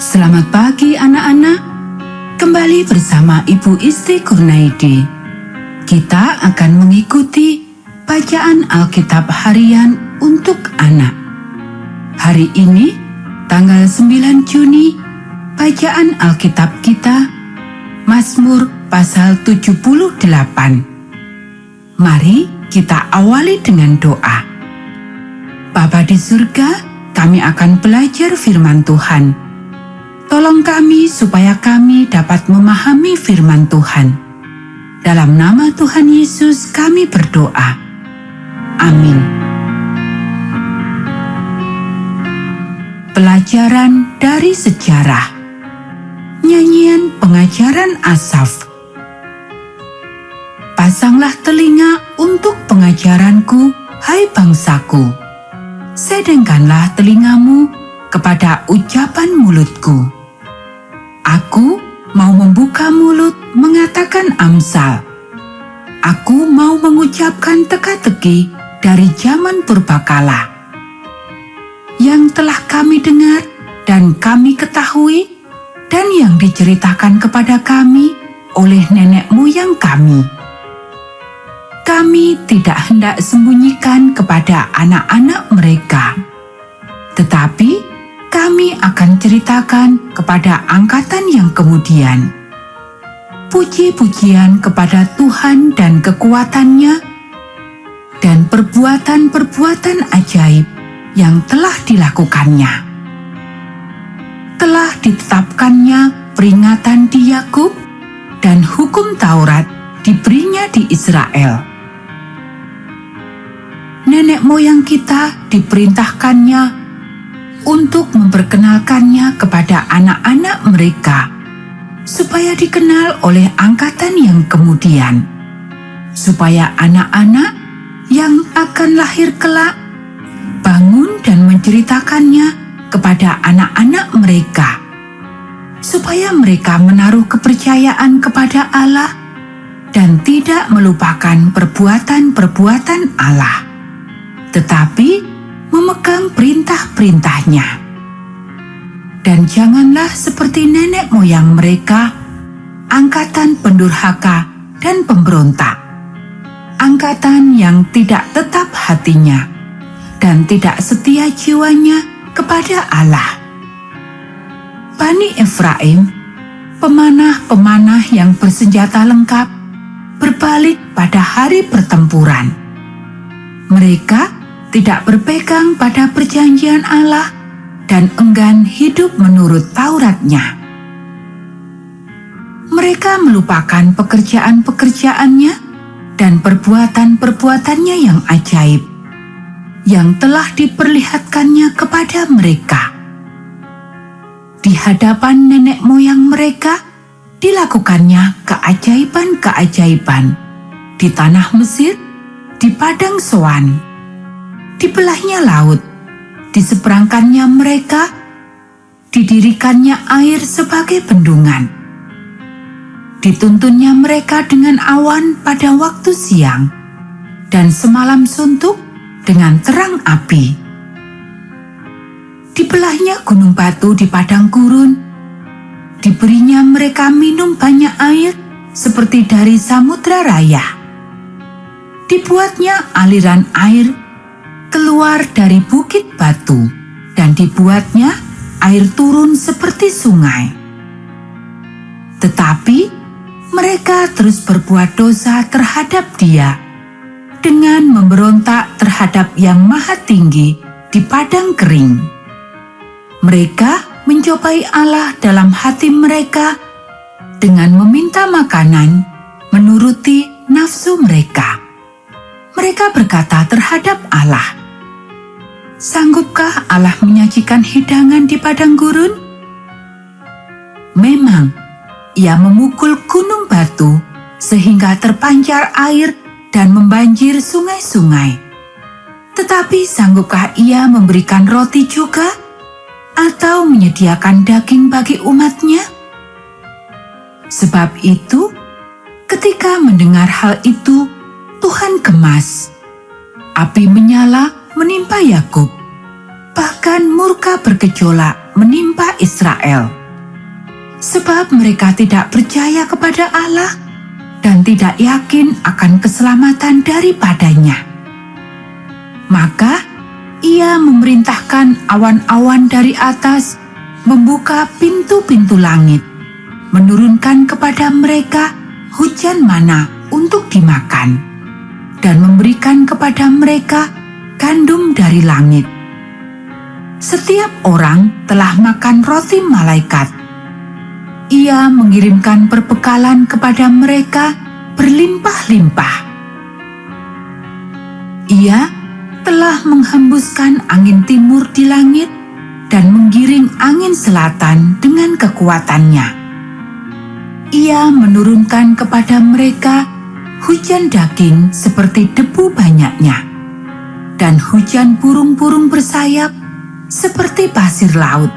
Selamat pagi anak-anak, kembali bersama Ibu Isti Kurnaidi. Kita akan mengikuti bacaan Alkitab harian untuk anak. Hari ini, tanggal 9 Juni, bacaan Alkitab kita, Mazmur pasal 78. Mari kita awali dengan doa. Bapa di surga, kami akan belajar firman Tuhan. Tolong kami supaya kami dapat memahami firman Tuhan. Dalam nama Tuhan Yesus kami berdoa. Amin. Pelajaran dari sejarah. Nyanyian pengajaran Asaf. Pasanglah telinga untuk pengajaranku, hai bangsaku. Sedengkanlah telingamu kepada ucapan mulutku. Aku mau membuka mulut mengatakan amsal. Aku mau mengucapkan teka-teki dari zaman purbakala. Yang telah kami dengar dan kami ketahui dan yang diceritakan kepada kami oleh nenek moyang kami. Kami tidak hendak sembunyikan kepada anak-anak mereka, tetapi kami akan ceritakan kepada angkatan yang kemudian. Puji-pujian kepada Tuhan dan kekuatan-Nya, dan perbuatan-perbuatan ajaib yang telah dilakukannya. Telah ditetapkannya peringatan di Yakub, dan hukum Taurat diberinya di Israel. Nenek moyang kita diperintahkannya untuk memperkenalkannya kepada anak-anak mereka, supaya dikenal oleh angkatan yang kemudian, supaya anak-anak yang akan lahir kelak bangun dan menceritakannya kepada anak-anak mereka, supaya mereka menaruh kepercayaan kepada Allah dan tidak melupakan perbuatan-perbuatan Allah, tetapi memegang perintah-perintahnya. Dan janganlah seperti nenek moyang mereka, angkatan pendurhaka dan pemberontak, angkatan yang tidak tetap hatinya dan tidak setia jiwanya kepada Allah. Bani Efraim, pemanah-pemanah yang bersenjata lengkap, berbalik pada hari pertempuran. Mereka tidak berpegang pada perjanjian Allah dan enggan hidup menurut Taurat-Nya. Mereka melupakan pekerjaan-pekerjaannya dan perbuatan-perbuatannya yang ajaib, yang telah diperlihatkannya kepada mereka. Di hadapan nenek moyang mereka, dilakukannya keajaiban-keajaiban di tanah Mesir, di padang Soan. Dibelahnya laut, diseberangkannya mereka, didirikannya air sebagai bendungan. Dituntunnya mereka dengan awan pada waktu siang, dan semalam suntuk dengan terang api. Dibelahnya gunung batu di padang gurun, diberinya mereka minum banyak air seperti dari samudra raya. Dibuatnya aliran air keluar dari bukit batu, dan dibuatnya air turun seperti sungai. Tetapi mereka terus berbuat dosa terhadap Dia, dengan memberontak terhadap Yang Maha Tinggi di padang kering. Mereka mencobai Allah dalam hati mereka dengan meminta makanan menuruti nafsu mereka. Mereka berkata terhadap Allah, "Sanggupkah Allah menyajikan hidangan di padang gurun?" Memang, Ia memukul gunung batu sehingga terpancar air dan membanjir sungai-sungai. Tetapi sanggupkah Ia memberikan roti juga, atau menyediakan daging bagi umat-Nya? Sebab itu, ketika mendengar hal itu, Tuhan gemas. Api menyala menimpa Yakub, bahkan murka bergejolak menimpa Israel, sebab mereka tidak percaya kepada Allah dan tidak yakin akan keselamatan daripadanya. Maka Ia memerintahkan awan-awan dari atas membuka pintu-pintu langit, menurunkan kepada mereka hujan mana untuk dimakan, dan memberikan kepada mereka gandum dari langit. Setiap orang telah makan roti malaikat. Ia mengirimkan perbekalan kepada mereka berlimpah-limpah. Ia telah menghembuskan angin timur di langit dan menggiring angin selatan dengan kekuatannya. Ia menurunkan kepada mereka hujan daging seperti debu banyaknya, dan hujan burung-burung bersayap seperti pasir laut.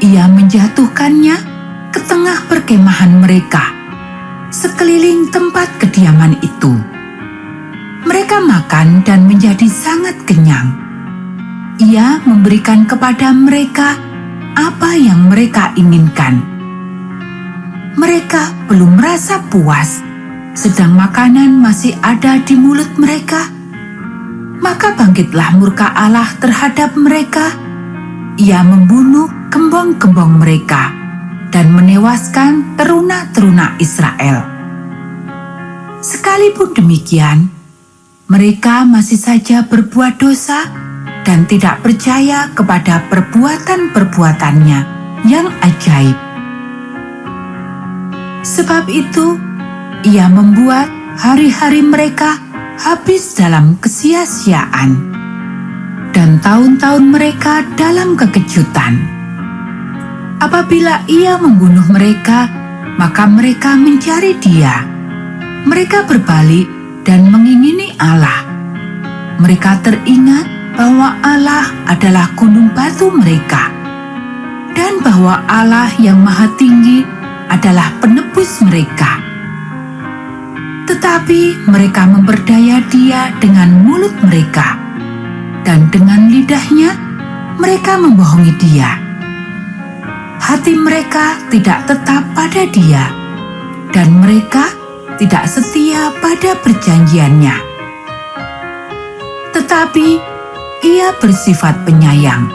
Ia menjatuhkannya ke tengah perkemahan mereka, sekeliling tempat kediaman itu. Mereka makan dan menjadi sangat kenyang. Ia memberikan kepada mereka apa yang mereka inginkan. Mereka belum merasa puas, sedang makanan masih ada di mulut mereka. Maka bangkitlah murka Allah terhadap mereka. Ia membunuh gembong-gembong mereka dan menewaskan teruna-teruna Israel. Sekalipun demikian, mereka masih saja berbuat dosa dan tidak percaya kepada perbuatan-perbuatannya yang ajaib. Sebab itu, Ia membuat hari-hari mereka habis dalam kesia-siaan, dan tahun-tahun mereka dalam kekejutan. Apabila Ia membunuh mereka, maka mereka mencari Dia. Mereka berbalik dan mengingini Allah. Mereka teringat bahwa Allah adalah gunung batu mereka, dan bahwa Allah yang Maha Tinggi adalah penebus mereka. Tetapi mereka memperdaya Dia dengan mulut mereka, dan dengan lidahnya mereka membohongi Dia. Hati mereka tidak tetap pada Dia, dan mereka tidak setia pada perjanjiannya. Tetapi Ia bersifat penyayang.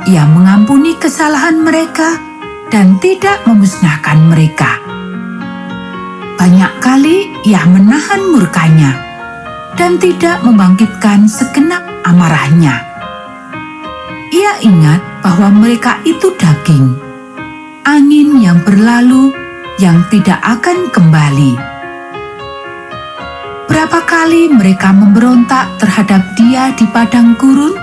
Ia mengampuni kesalahan mereka dan tidak memusnahkan mereka. Banyak kali Ia menahan murkanya dan tidak membangkitkan segenap amarahnya. Ia ingat bahwa mereka itu daging, angin yang berlalu yang tidak akan kembali. Berapa kali mereka memberontak terhadap Dia di padang gurun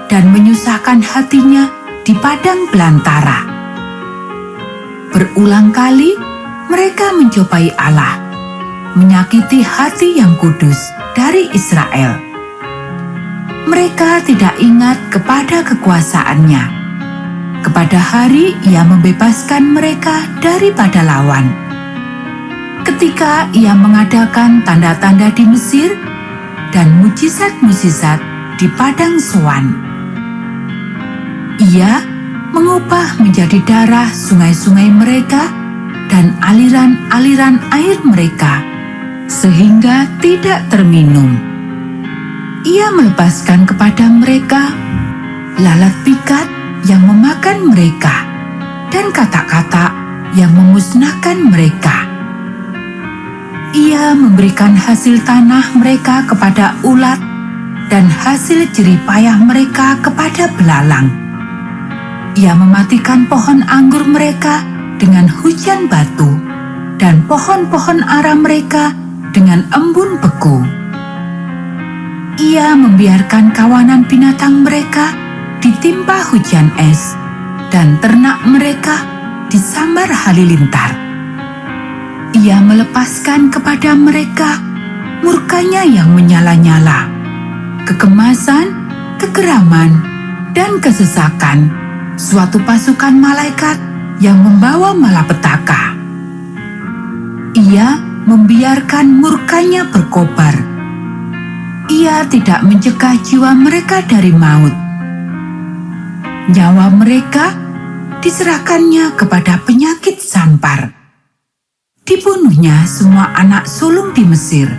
dan menyusahkan hatinya di padang belantara. Berulang kali mereka mencobai Allah, menyakiti hati yang kudus dari Israel. Mereka tidak ingat kepada kekuasaannya, kepada hari Ia membebaskan mereka daripada lawan. Ketika Ia mengadakan tanda-tanda di Mesir dan mujizat-mujizat di padang Soan. Ia mengubah menjadi darah sungai-sungai mereka dan aliran-aliran air mereka, sehingga tidak terminum. Ia melepaskan kepada mereka lalat pikat yang memakan mereka, dan katak-katak yang memusnahkan mereka. Ia memberikan hasil tanah mereka kepada ulat, dan hasil jerih payah mereka kepada belalang. Ia mematikan pohon anggur mereka dengan hujan batu, dan pohon-pohon ara mereka dengan embun beku. Ia membiarkan kawanan binatang mereka ditimpa hujan es, dan ternak mereka disambar halilintar. Ia melepaskan kepada mereka murkanya yang menyala-nyala, kekemasan, kegeraman, dan kesesakan suatu pasukan malaikat yang membawa malapetaka. Ia membiarkan murkanya berkobar. Ia tidak mencegah jiwa mereka dari maut. Nyawa mereka diserahkannya kepada penyakit sampar. Dibunuhnya semua anak sulung di Mesir.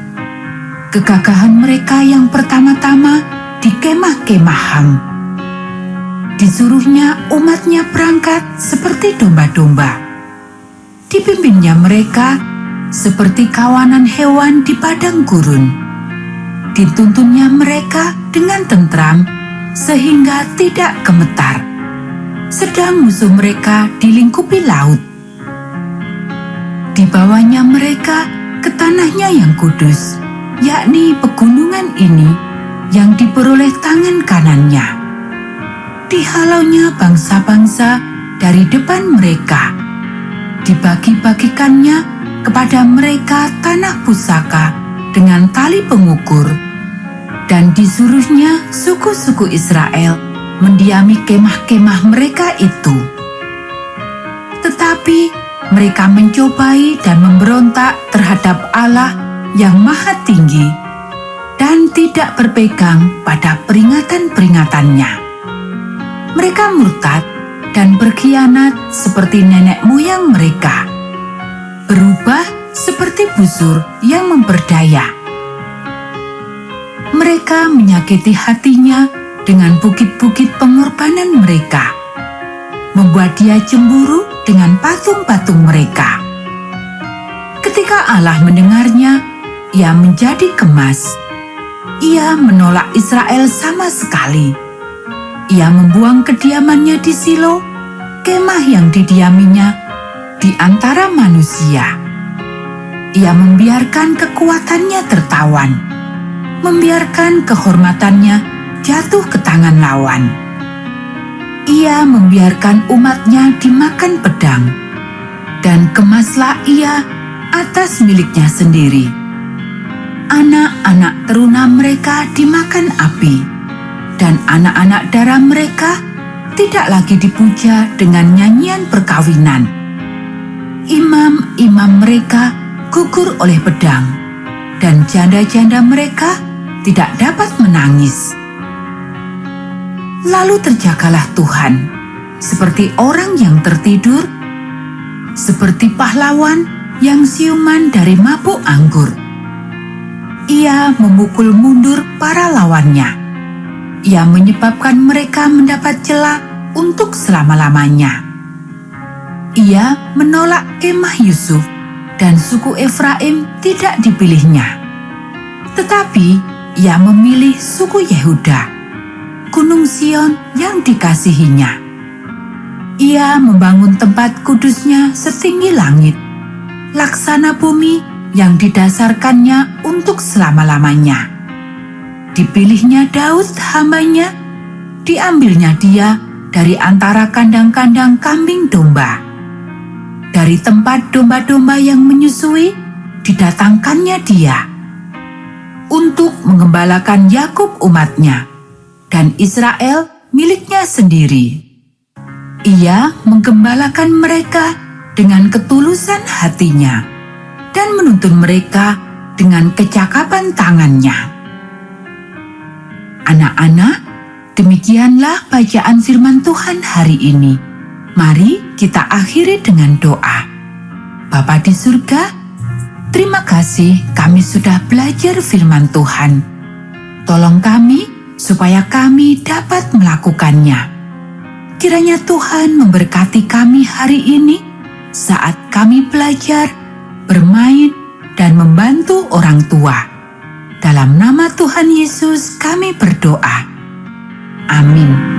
Kegagahan mereka yang pertama-tama di kemah-kemah Ham. Disuruhnya umatnya berangkat seperti domba-domba. Dipimpinnya mereka seperti kawanan hewan di padang gurun. Dituntunnya mereka dengan tentram sehingga tidak gemetar. Sedang musuh mereka dilingkupi laut. Dibawanya mereka ke tanahnya yang kudus, yakni pegunungan ini yang diperoleh tangan kanannya. Dihalaunya bangsa-bangsa dari depan mereka. Dibagi-bagikannya kepada mereka tanah pusaka dengan tali pengukur. Dan disuruhnya suku-suku Israel mendiami kemah-kemah mereka itu. Tetapi mereka mencobai dan memberontak terhadap Allah yang Maha Tinggi dan tidak berpegang pada peringatan-peringatannya. Mereka murtad dan berkhianat seperti nenek moyang mereka, berubah seperti busur yang memperdaya. Mereka menyakiti hatinya dengan bukit-bukit pengorbanan mereka, membuat dia cemburu dengan patung-patung mereka. Ketika Allah mendengarnya, ia menjadi gemas. Ia menolak Israel sama sekali. Ia membuang kediamannya di Silo, kemah yang didiaminya di antara manusia. Ia membiarkan kekuatannya tertawan, membiarkan kehormatannya jatuh ke tangan lawan. Ia membiarkan umatnya dimakan pedang, dan gemaslah ia atas miliknya sendiri. Anak-anak teruna mereka dimakan api, dan anak-anak darah mereka tidak lagi dipuja dengan nyanyian perkawinan. Imam-imam mereka gugur oleh pedang, dan janda-janda mereka tidak dapat menangis. Lalu terjagalah Tuhan, seperti orang yang tertidur, seperti pahlawan yang siuman dari mabuk anggur. Ia memukul mundur para lawannya. Ia menyebabkan mereka mendapat celah untuk selama-lamanya. Ia menolak kemah Yusuf, dan suku Efraim tidak dipilihnya. Tetapi ia memilih suku Yehuda, Gunung Sion yang dikasihinya. Ia membangun tempat kudusnya setinggi langit, laksana bumi yang didasarkannya untuk selama-lamanya. Dipilihnya Daud hambanya, diambilnya dia dari antara kandang-kandang kambing domba. Dari tempat domba-domba yang menyusui, didatangkannya dia untuk mengembalakan Yakub umatnya, dan Israel miliknya sendiri. Ia menggembalakan mereka dengan ketulusan hatinya dan menuntun mereka dengan kecakapan tangannya. Anak-anak, demikianlah bacaan firman Tuhan hari ini. Mari kita akhiri dengan doa. Bapa di surga, terima kasih kami sudah belajar firman Tuhan. Tolong kami supaya kami dapat melakukannya. Kiranya Tuhan memberkati kami hari ini saat kami belajar, bermain, dan membantu orang tua. Dalam nama Tuhan Yesus kami berdoa. Amin.